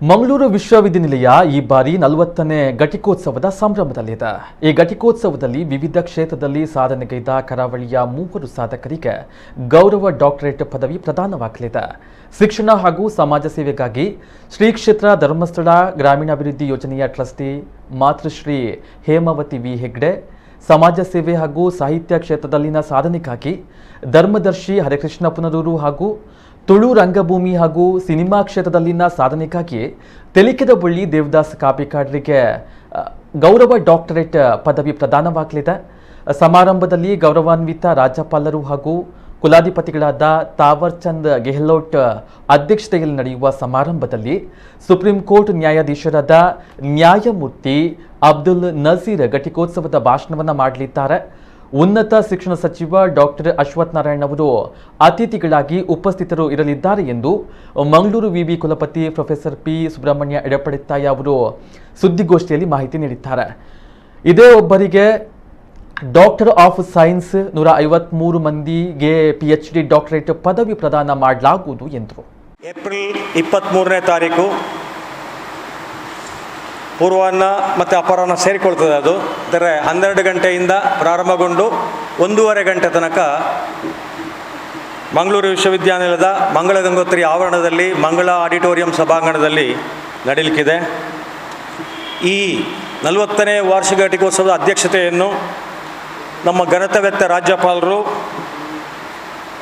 ಮಂಗಳೂರು ವಿಶ್ವವಿದ್ಯಾನಿಲಯ ಈ ಬಾರಿ 40ನೇ ಘಟಿಕೋತ್ಸವದ ಸಂಭ್ರಮದಲ್ಲಿದೆ. ಈ ಘಟಿಕೋತ್ಸವದಲ್ಲಿ ವಿವಿಧ ಕ್ಷೇತ್ರದಲ್ಲಿ ಸಾಧನೆಗೈದ ಕರಾವಳಿಯ 3 ಸಾಧಕರಿಗೆ ಗೌರವ ಡಾಕ್ಟರೇಟ್ ಪದವಿ ಪ್ರದಾನವಾಗಲಿದೆ. ಶಿಕ್ಷಣ ಹಾಗೂ ಸಮಾಜ ಸೇವೆಗಾಗಿ ಶ್ರೀ ಕ್ಷೇತ್ರ ಧರ್ಮಸ್ಥಳ ಗ್ರಾಮೀಣಾಭಿವೃದ್ಧಿ ಯೋಜನೆಯ ಟ್ರಸ್ಟಿ ಮಾತೃಶ್ರೀ ಹೇಮಾವತಿ ವಿ ಹೆಗ್ಡೆ, ಸಮಾಜ ಸೇವೆ ಹಾಗೂ ಸಾಹಿತ್ಯ ಕ್ಷೇತ್ರದಲ್ಲಿನ ಸಾಧನೆಗಾಗಿ ಧರ್ಮದರ್ಶಿ ಹರಿಕೃಷ್ಣ ಪುನರೂರು ಹಾಗೂ ತುಳು ರಂಗಭೂಮಿ ಹಾಗೂ ಸಿನಿಮಾ ಕ್ಷೇತ್ರದಲ್ಲಿನ ಸಾಧನೆಗಾಗಿ ತೆಲಿಕೆದಬಳ್ಳಿ ದೇವದಾಸ್ ಕಾಪಿಕಾಡ್ರಿಗೆ ಗೌರವ ಡಾಕ್ಟರೇಟ್ ಪದವಿ ಪ್ರದಾನವಾಗಲಿದೆ. ಸಮಾರಂಭದಲ್ಲಿ ಗೌರವಾನ್ವಿತ ರಾಜ್ಯಪಾಲರು ಹಾಗೂ ಕುಲಾಧಿಪತಿಗಳಾದ ತಾವರ್ ಚಂದ್ ಗೆಹ್ಲೋಟ್ ಅಧ್ಯಕ್ಷತೆಯಲ್ಲಿ ನಡೆಯುವ ಸಮಾರಂಭದಲ್ಲಿ ಸುಪ್ರೀಂ ಕೋರ್ಟ್ ನ್ಯಾಯಾಧೀಶರಾದ ನ್ಯಾಯಮೂರ್ತಿ ಅಬ್ದುಲ್ ನಜೀರ್ ಘಟಿಕೋತ್ಸವದ ಭಾಷಣವನ್ನು ಮಾಡಲಿದ್ದಾರೆ. ಉನ್ನತ ಶಿಕ್ಷಣ ಸಚಿವ ಡಾಕ್ಟರ್ ಅಶ್ವಥ್ ನಾರಾಯಣ್ ಅವರು ಅತಿಥಿಗಳಾಗಿ ಉಪಸ್ಥಿತರು ಇರಲಿದ್ದಾರೆ ಎಂದು ಮಂಗಳೂರು ವಿವಿ ಕುಲಪತಿ ಪ್ರೊಫೆಸರ್ ಪಿ ಸುಬ್ರಹ್ಮಣ್ಯ ಎಡಪಡಿತ್ತಾಯ ಅವರು ಸುದ್ದಿಗೋಷ್ಠಿಯಲ್ಲಿ ಮಾಹಿತಿ ನೀಡಿದ್ದಾರೆ. ಇದೇ ಒಬ್ಬರಿಗೆ ಡಾಕ್ಟರ್ ಆಫ್ ಸೈನ್ಸ್ 153 ಮಂದಿಗೆ PhD ಡಾಕ್ಟರೇಟ್ ಪದವಿ ಪ್ರದಾನ ಮಾಡಲಾಗುವುದು ಎಂದರು. ಏಪ್ರಿಲ್ 23ನೇ ತಾರೀಕು ಪೂರ್ವಾಹ್ನ ಮತ್ತು ಅಪರಾಹ್ನ ಸೇರಿಕೊಳ್ತದೆ. ಅದು ಅಂದರೆ 12 ಗಂಟೆಯಿಂದ ಪ್ರಾರಂಭಗೊಂಡು 1:30 ಗಂಟೆ ತನಕ ಮಂಗಳೂರು ವಿಶ್ವವಿದ್ಯಾನಿಲಯದ ಮಂಗಳ ಗಂಗೋತ್ರಿ ಆವರಣದಲ್ಲಿ ಮಂಗಳ ಆಡಿಟೋರಿಯಂ ಸಭಾಂಗಣದಲ್ಲಿ ನಡೆಯಲಿಕ್ಕಿದೆ. ಈ 40ನೇ ವಾರ್ಷಿಕ ಘಟಿಕೋತ್ಸವದ ಅಧ್ಯಕ್ಷತೆಯನ್ನು ನಮ್ಮ ಘನತೆವೆತ್ತ ರಾಜ್ಯಪಾಲರು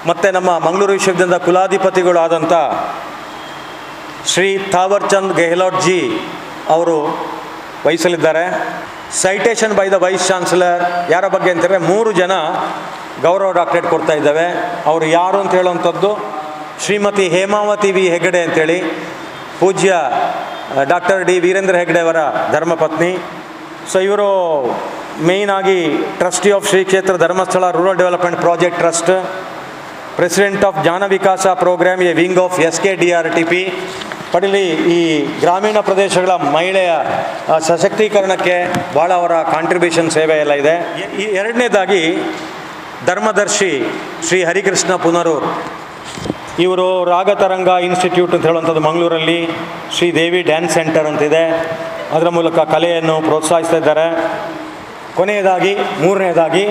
ಮತ್ತು ನಮ್ಮ ಮಂಗಳೂರು ವಿಶ್ವವಿದ್ಯಾಲಯದ ಕುಲಾಧಿಪತಿಗಳು ಆದಂಥ ಶ್ರೀ ತಾವರ್ ಚಂದ್ ಗೆಹ್ಲೋಟ್ ಜಿ ಅವರು ವಹಿಸಲಿದ್ದಾರೆ. Citation by the vice chancellor ಯಾರ ಬಗ್ಗೆ ಅಂತಂದರೆ 3 ಜನ ಗೌರವ ಡಾಕ್ಟರೇಟ್ ಕೊಡ್ತಾ ಇದ್ದಾವೆ. ಅವರು ಯಾರು ಅಂತ ಹೇಳುವಂಥದ್ದು ಶ್ರೀಮತಿ ಹೇಮಾವತಿ ವಿ ಹೆಗ್ಡೆ ಅಂತೇಳಿ, ಪೂಜ್ಯ ಡಾಕ್ಟರ್ ಡಿ ವೀರೇಂದ್ರ ಹೆಗ್ಡೆ ಅವರ ಧರ್ಮಪತ್ನಿ. ಸೊ ಇವರು ಮೇಯ್ನ್ ಆಗಿ trustee of Shri Kshetra Dharmasthala rural development project trust, president of Jnana Vikasa programme a wing of SKDRTP. ಪಡೀಲಿ ಈ ಗ್ರಾಮೀಣ ಪ್ರದೇಶಗಳ ಮಹಿಳೆಯ ಸಶಕ್ತೀಕರಣಕ್ಕೆ ಭಾಳ ಅವರ ಕಾಂಟ್ರಿಬ್ಯೂಷನ್ ಸೇವೆ ಎಲ್ಲ ಇದೆ. ಎರಡನೇದಾಗಿ ಧರ್ಮದರ್ಶಿ ಶ್ರೀ ಹರಿಕೃಷ್ಣ ಪುನರೂರು, ಇವರು ರಾಗತರಂಗ ಇನ್ಸ್ಟಿಟ್ಯೂಟ್ ಅಂತ ಹೇಳುವಂಥದ್ದು ಮಂಗಳೂರಲ್ಲಿ ಶ್ರೀದೇವಿ ಡ್ಯಾನ್ಸ್ ಸೆಂಟರ್ ಅಂತಿದೆ, ಅದರ ಮೂಲಕ ಕಲೆಯನ್ನು ಪ್ರೋತ್ಸಾಹಿಸ್ತಾ ಇದ್ದಾರೆ. ಕೊನೆಯದಾಗಿ 3ನೇದಾಗಿ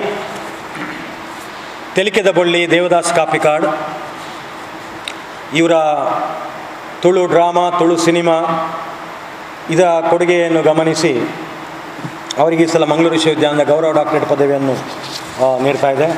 ತೆಲಿಕೆದಬಳ್ಳಿ ದೇವದಾಸ್ ಕಾಪಿಕಾಡ್, ಇವರ ತುಳು ಡ್ರಾಮಾ, ತುಳು ಸಿನಿಮಾ ಇದರ ಕೊಡುಗೆಯನ್ನು ಗಮನಿಸಿ ಅವರಿಗೆ ಈ ಸಲ ಮಂಗಳೂರು ವಿಶ್ವವಿದ್ಯಾಲಯದ ಗೌರವ ಡಾಕ್ಟರೇಟ್ ಪದವಿಯನ್ನು ನೀಡ್ತಾ ಇದೆ.